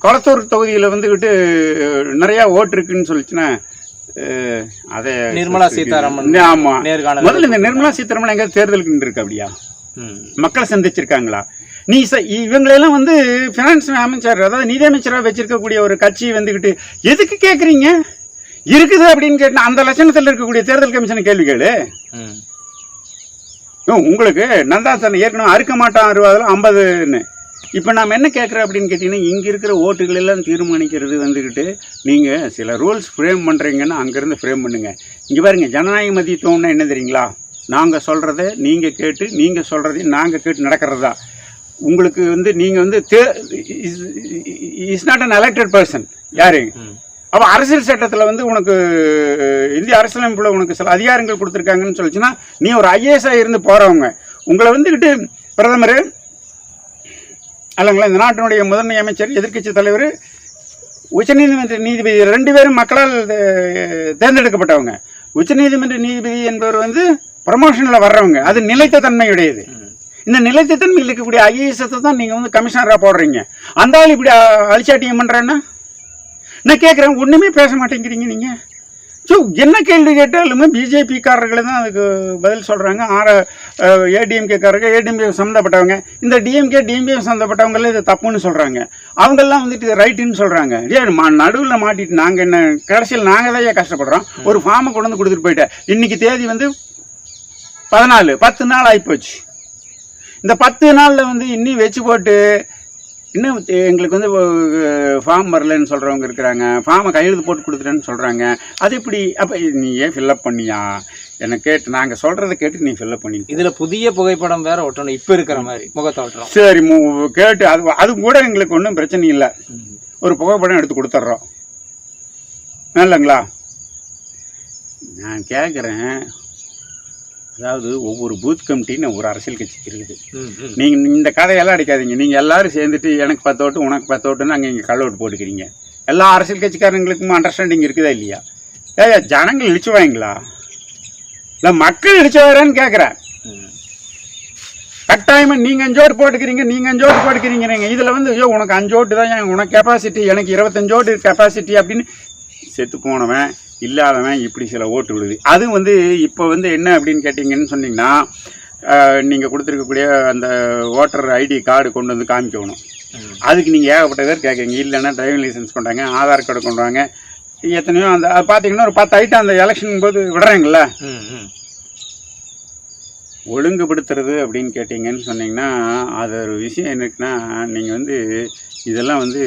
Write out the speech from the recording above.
கொளத்தூர் தொகுதியில் வந்துக்கிட்டு நிறையா ஓட்டு இருக்குன்னு சொல்லிச்சுன்னா அதை நிர்மலா சீதாராமன் ஆமாம் முதல்ல இந்த நிர்மலா சீதாராமன் எங்கேயாவது தேர்தலுக்கு நின்று அப்படியா மக்களை சந்திச்சிருக்காங்களா? நீ இவங்களெல்லாம் வந்து ஃபினான்ஸ் அமைச்சர் அதாவது நிதியமைச்சராக வச்சிருக்கக்கூடிய ஒரு கட்சி வந்துக்கிட்டு எதுக்கு கேட்குறீங்க இருக்குது அப்படின்னு கேட்டால் அந்த லட்சணத்தில் இருக்கக்கூடிய தேர்தல் கமிஷனை கேள்வி கேளு. உங்களுக்கு நந்தாசன் ஏற்கனவே அறுக்க மாட்டான் 60 50ன்னு. இப்போ நாம் என்ன கேட்குறோம் அப்படின்னு கேட்டிங்கன்னா இங்கே இருக்கிற ஓட்டுகள் எல்லாம் தீர்மானிக்கிறது வந்துக்கிட்டு நீங்கள் சில ரூல்ஸ் ஃப்ரேம் பண்ணுறீங்கன்னா அங்கேருந்து ஃப்ரேம் பண்ணுங்கள். இங்கே பாருங்கள், ஜனநாயக மதியத்துவம்னா என்ன தெரியுங்களா? நாங்கள் சொல்கிறத நீங்கள் கேட்டு நீங்கள் சொல்கிறதையும் நாங்கள் கேட்டு நடக்கிறது தான். உங்களுக்கு வந்து நீங்கள் வந்து is not an elected person யாரு. அப்போ அரசியல் சட்டத்தில் வந்து உனக்கு இந்திய அரசியலமைப்பில் உனக்கு சில அதிகாரங்கள் கொடுத்துருக்காங்கன்னு சொல்லிச்சுன்னா நீ ஒரு ஐஏஎஸ்ஸாக இருந்து போகிறவங்க உங்களை வந்துக்கிட்டு பிரதமர் அல்லங்களா இந்த நாட்டினுடைய முதன்மை அமைச்சர் எதிர்க்கட்சி தலைவர் உச்சநீதிமன்ற நீதிபதி 2 பேரும் மக்களால் தேர்ந்தெடுக்கப்பட்டவங்க. உச்சநீதிமன்ற நீதிபதி என்பவர் வந்து ப்ரமோஷனில் வர்றவங்க. அது நிலைத்த தன்மையுடையது. இந்த நிலைத்த தன்மையில் இருக்கக்கூடிய ஐஏஎஸ்ஸை தான் நீங்கள் வந்து கமிஷனராக போடுறீங்க. அந்த ஆள் இப்படி அழிச்சாட்டியம் பண்ணுறேன்னா நான் கேட்குறேன், ஒன்றுமே பேச மாட்டேங்கிறீங்க நீங்கள். ஸோ என்ன கேள்வி கேட்டாலுமே பிஜேபிக்காரர்கள் தான் அதுக்கு பதில் சொல்கிறாங்க. ஏடிஎம்கேக்காரங்க சம்மந்தப்பட்டவங்க, இந்த டிஎம்கே சம்மந்தப்பட்டவங்களே இது தப்புன்னு சொல்கிறாங்க. அவங்கெல்லாம் வந்துட்டு இது ரைட்டுன்னு சொல்கிறாங்க. நடுவில் மாட்டிட்டு நாங்கள் என்ன கடைசியில் நாங்கள் தான் கஷ்டப்படுறோம். ஒரு ஃபார்மை கொண்டு வந்து கொடுத்துட்டு போயிட்டேன். இன்றைக்கி தேதி வந்து 14 10 நாள் ஆகிப்போச்சு. இந்த 10 நாளில் வந்து இன்னும் வச்சு போட்டு இன்னும் எங்களுக்கு வந்து ஃபார்ம் வரலன்னு சொல்கிறவங்க இருக்கிறாங்க. ஃபார்மை கையெழுத்து போட்டு கொடுத்துட்டேன்னு சொல்கிறாங்க. அது எப்படி? அப்போ நீ ஏன் ஃபில்லப் பண்ணியா? எனக்கு கேட்டு நாங்கள் சொல்கிறத கேட்டு நீ ஃபில்லப் பண்ணி இதில் புதிய புகைப்படம் வேறு ஒட்டணும். இப்போ இருக்கிற மாதிரி முகத்தை ஒட்டுறோம். சரி கேட்டு அது கூட எங்களுக்கு ஒன்றும் பிரச்சனை இல்லை. ஒரு புகைப்படம் எடுத்து கொடுத்துட்றோம் இல்லைங்களா? நான் கேட்குறேன், அதாவது ஒவ்வொரு பூத் கமிட்டின்னு ஒரு அரசியல் கட்சிக்கு இருக்குது. நீங்கள் இந்த கதையெல்லாம் அடிக்காதீங்க. நீங்கள் எல்லோரும் சேர்ந்துட்டு எனக்கு 10 ஓட்டு உனக்கு 10 ஓட்டுன்னு அங்கே இங்கே கள்ள ஓட்டு போட்டுக்கிறீங்க. எல்லா அரசியல் கட்சிக்காரங்களுக்கும் அண்டர்ஸ்டாண்டிங் இருக்குதா இல்லையா? ஜனங்கள் இழிச்சுவாங்களா இல்லை மக்கள் இழிச்சுவாரன்னு கேட்குறேன். கட்டாயமாக நீங்கள் 5 ஓட்டு போட்டுக்கிறீங்க, நீங்கள் 5 ஓட்டு போட்டுக்கிறீங்க. இதில் வந்து ஐயோ உனக்கு 5 ஓட்டு தான் உனக்கு கெப்பாசிட்டி, எனக்கு 25 ஓட்டு கெப்பாசிட்டி அப்படின்னு செத்து போனவன் இல்லாதவன் இப்படி சில ஓட்டு விடுது. அது வந்து இப்போ வந்து என்ன அப்படின்னு கேட்டிங்கன்னு சொன்னிங்கன்னா நீங்கள் கொடுத்துருக்கக்கூடிய அந்த ஓட்டர் ஐடி கார்டு கொண்டு வந்து காமிக்கணும். அதுக்கு நீங்கள் ஏகப்பட்ட பேர் கேட்குறீங்க. இல்லைன்னா டிரைவிங் லைசன்ஸ் கொண்டாங்க, ஆதார் கார்டு கொண்டு வாங்க, எத்தனையோ அந்த பார்த்தீங்கன்னா ஒரு 10 ஐட்டம் அந்த எலெக்ஷன் போது விடுறாங்கல்ல. ஒழுங்குபடுத்துறது அப்படின்னு கேட்டிங்கன்னு சொன்னிங்கன்னா அது ஒரு விஷயம் என்னக்குன்னா நீங்கள் வந்து இதெல்லாம் வந்து